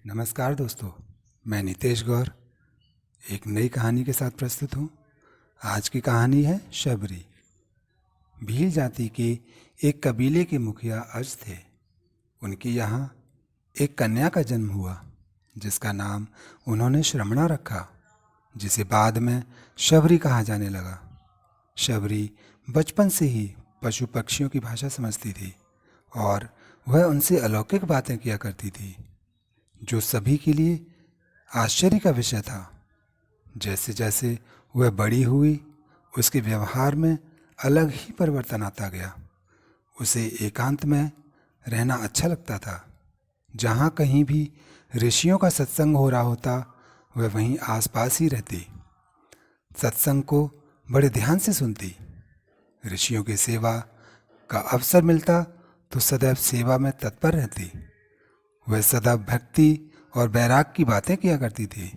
नमस्कार दोस्तों, मैं नितेश गौर एक नई कहानी के साथ प्रस्तुत हूँ। आज की कहानी है शबरी। भील जाति के एक कबीले के मुखिया अज थे। उनके यहाँ एक कन्या का जन्म हुआ जिसका नाम उन्होंने श्रमणा रखा, जिसे बाद में शबरी कहा जाने लगा। शबरी बचपन से ही पशु पक्षियों की भाषा समझती थी और वह उनसे अलौकिक बातें किया करती थी, जो सभी के लिए आश्चर्य का विषय था। जैसे जैसे वह बड़ी हुई, उसके व्यवहार में अलग ही परिवर्तन आता गया। उसे एकांत में रहना अच्छा लगता था। जहाँ कहीं भी ऋषियों का सत्संग हो रहा होता, वह वहीं आसपास ही रहती। सत्संग को बड़े ध्यान से सुनती। ऋषियों की सेवा का अवसर मिलता तो सदैव सेवा में तत्पर रहती। वह सदा भक्ति और वैराग की बातें किया करती थी।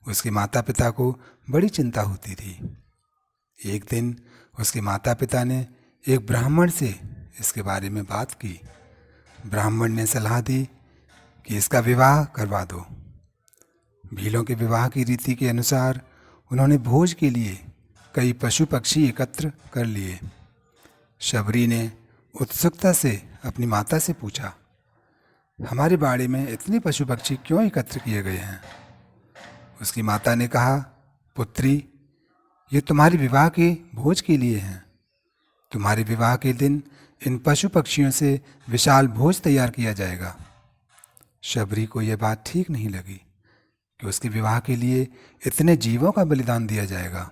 उसके माता पिता को बड़ी चिंता होती थी। एक दिन उसके माता पिता ने एक ब्राह्मण से इसके बारे में बात की। ब्राह्मण ने सलाह दी कि इसका विवाह करवा दो। भीलों के विवाह की रीति के अनुसार उन्होंने भोज के लिए कई पशु पक्षी एकत्र कर लिए। शबरी ने उत्सुकता से अपनी माता से पूछा, हमारे बाड़े में इतने पशु पक्षी क्यों एकत्र किए गए हैं? उसकी माता ने कहा, पुत्री, ये तुम्हारे विवाह के भोज के लिए हैं। तुम्हारे विवाह के दिन इन पशु पक्षियों से विशाल भोज तैयार किया जाएगा। शबरी को यह बात ठीक नहीं लगी कि उसके विवाह के लिए इतने जीवों का बलिदान दिया जाएगा।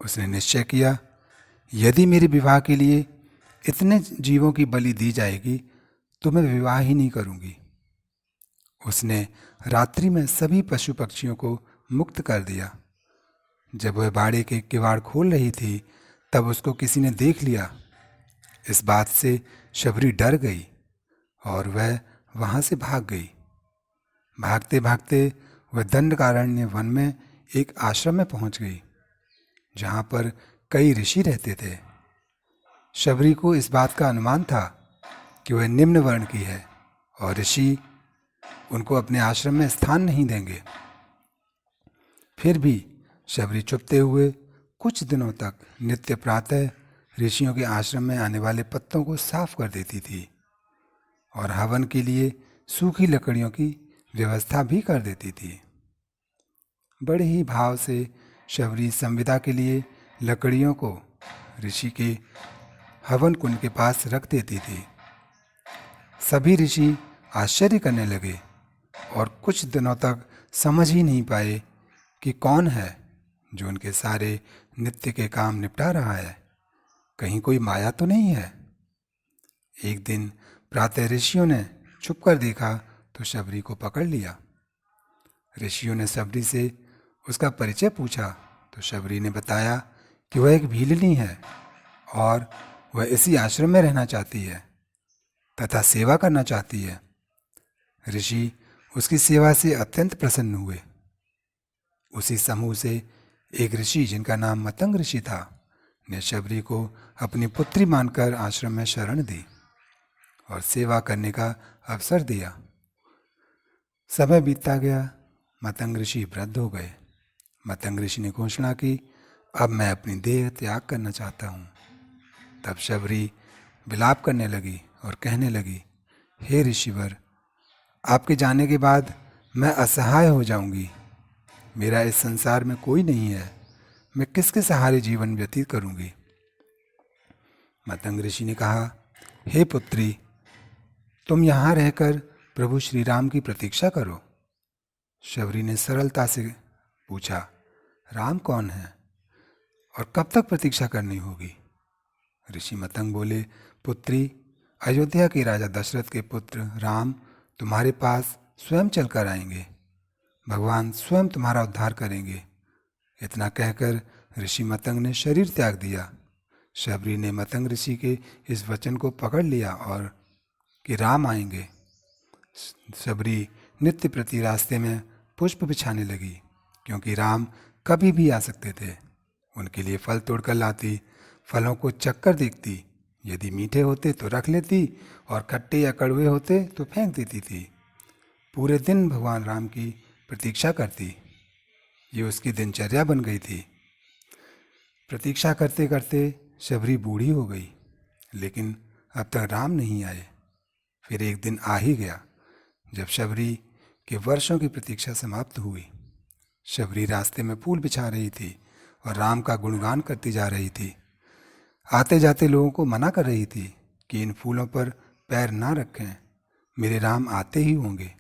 उसने निश्चय किया, यदि मेरे विवाह के लिए इतने जीवों की बलि दी जाएगी तो मैं विवाह ही नहीं करूंगी। उसने रात्रि में सभी पशु पक्षियों को मुक्त कर दिया। जब वह बाड़े के किवाड़ खोल रही थी, तब उसको किसी ने देख लिया। इस बात से शबरी डर गई और वह वहां से भाग गई। भागते भागते वह दंडकारण्य वन में एक आश्रम में पहुंच गई, जहां पर कई ऋषि रहते थे। शबरी को इस बात का अनुमान था कि वह निम्न वर्ण की है और ऋषि उनको अपने आश्रम में स्थान नहीं देंगे। फिर भी शबरी चुपते हुए कुछ दिनों तक नित्य प्रातः ऋषियों के आश्रम में आने वाले पत्तों को साफ कर देती थी और हवन के लिए सूखी लकड़ियों की व्यवस्था भी कर देती थी। बड़े ही भाव से शबरी संविदा के लिए लकड़ियों को ऋषि के हवन कुंड के पास रख देती थी। सभी ऋषि आश्चर्य करने लगे और कुछ दिनों तक समझ ही नहीं पाए कि कौन है जो उनके सारे नित्य के काम निपटा रहा है। कहीं कोई माया तो नहीं है। एक दिन प्रातः ऋषियों ने छुप कर देखा तो शबरी को पकड़ लिया। ऋषियों ने शबरी से उसका परिचय पूछा तो शबरी ने बताया कि वह एक भीलनी है और वह इसी आश्रम में रहना चाहती है तथा सेवा करना चाहती है। ऋषि उसकी सेवा से अत्यंत प्रसन्न हुए। उसी समूह से एक ऋषि, जिनका नाम मतंग ऋषि था, ने शबरी को अपनी पुत्री मानकर आश्रम में शरण दी और सेवा करने का अवसर दिया। समय बीतता गया। मतंग ऋषि वृद्ध हो गए। मतंग ऋषि ने घोषणा की, अब मैं अपनी देह त्याग करना चाहता हूँ। तब शबरी विलाप करने लगी और कहने लगी, हे ऋषिवर, आपके जाने के बाद मैं असहाय हो जाऊंगी। मेरा इस संसार में कोई नहीं है। मैं किसके सहारे जीवन व्यतीत करूंगी? मतंग ऋषि ने कहा, हे पुत्री, तुम यहाँ रहकर प्रभु श्री राम की प्रतीक्षा करो। शबरी ने सरलता से पूछा, राम कौन है और कब तक प्रतीक्षा करनी होगी? ऋषि मतंग बोले, पुत्री, अयोध्या के राजा दशरथ के पुत्र राम तुम्हारे पास स्वयं चलकर आएंगे। भगवान स्वयं तुम्हारा उद्धार करेंगे। इतना कहकर ऋषि मतंग ने शरीर त्याग दिया। शबरी ने मतंग ऋषि के इस वचन को पकड़ लिया और कि राम आएंगे। शबरी नित्य प्रति रास्ते में पुष्प बिछाने लगी, क्योंकि राम कभी भी आ सकते थे। उनके लिए फल तोड़कर लाती, फलों को चखकर देखती। यदि मीठे होते तो रख लेती और खट्टे या कड़वे होते तो फेंक देती थी। पूरे दिन भगवान राम की प्रतीक्षा करती। ये उसकी दिनचर्या बन गई थी। प्रतीक्षा करते करते शबरी बूढ़ी हो गई, लेकिन अब तक राम नहीं आए। फिर एक दिन आ ही गया जब शबरी के वर्षों की प्रतीक्षा समाप्त हुई। शबरी रास्ते में फूल बिछा रही थी और राम का गुणगान करती जा रही थी। आते जाते लोगों को मना कर रही थी कि इन फूलों पर पैर ना रखें, मेरे राम आते ही होंगे।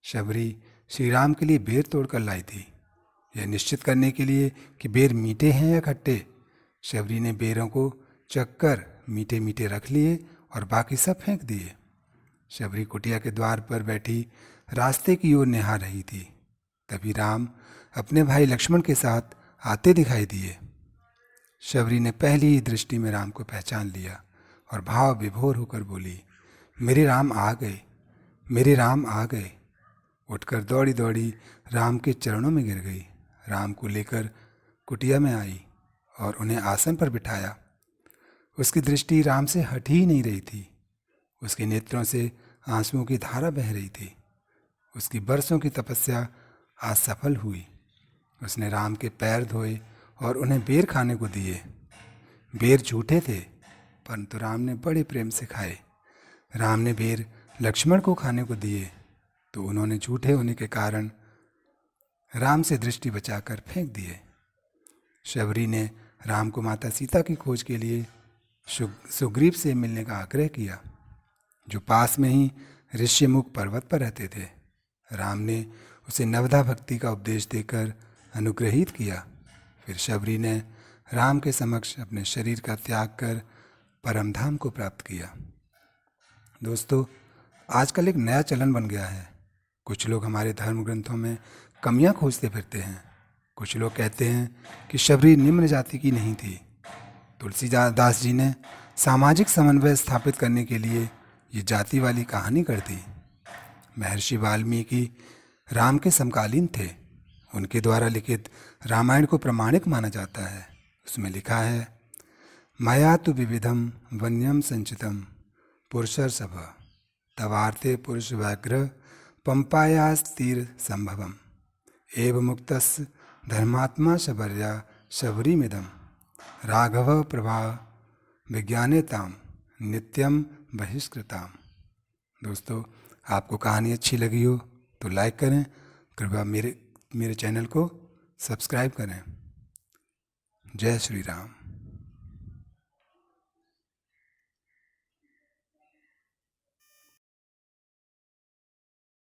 शबरी श्री राम के लिए बेर तोड़कर लाई थी, यह निश्चित करने के लिए कि बेर मीठे हैं या खट्टे। शबरी ने बेरों को चखकर मीठे मीठे रख लिए और बाकी सब फेंक दिए। शबरी कुटिया के द्वार पर बैठी रास्ते की ओर निहार रही थी। तभी राम अपने भाई लक्ष्मण के साथ आते दिखाई दिए। शबरी ने पहली ही दृष्टि में राम को पहचान लिया और भाव विभोर होकर बोली, मेरे राम आ गए, मेरे राम आ गए। उठकर दौड़ी दौड़ी राम के चरणों में गिर गई। राम को लेकर कुटिया में आई और उन्हें आसन पर बिठाया। उसकी दृष्टि राम से हट ही नहीं रही थी। उसके नेत्रों से आंसुओं की धारा बह रही थी। उसकी बरसों की तपस्या आज सफल हुई। उसने राम के पैर धोए और उन्हें बेर खाने को दिए। बेर झूठे थे, परंतु राम ने बड़े प्रेम से खाए। राम ने बेर लक्ष्मण को खाने को दिए, तो उन्होंने झूठे होने के कारण राम से दृष्टि बचाकर फेंक दिए। शबरी ने राम को माता सीता की खोज के लिए सुग्रीव से मिलने का आग्रह किया, जो पास में ही ऋष्यमुख पर्वत पर रहते थे। राम ने उसे नवधा भक्ति का उपदेश देकर अनुग्रहित किया। फिर शबरी ने राम के समक्ष अपने शरीर का त्याग कर परमधाम को प्राप्त किया। दोस्तों, आजकल एक नया चलन बन गया है। कुछ लोग हमारे धर्म ग्रंथों में कमियां खोजते फिरते हैं। कुछ लोग कहते हैं कि शबरी निम्न जाति की नहीं थी। तुलसीदास जी ने सामाजिक समन्वय स्थापित करने के लिए ये जाति वाली कहानी कर दी। महर्षि वाल्मीकि राम के समकालीन थे। उनके द्वारा लिखित रामायण को प्रमाणिक माना जाता है। उसमें लिखा है, मया तु विविधम वन्यम संचितम पुरुषर्षभ तवार्थे पुरुष व्याघ्र पंपायास्तीर संभवम एव मुक्तस् धर्मात्मा शबर्या शबरीमिदम राघव प्रभा विज्ञानेताम नित्यम बहिष्कृताम। दोस्तों, आपको कहानी अच्छी लगी हो तो लाइक करें। कृपया मेरे चैनल को सब्सक्राइब करें। जय श्री राम।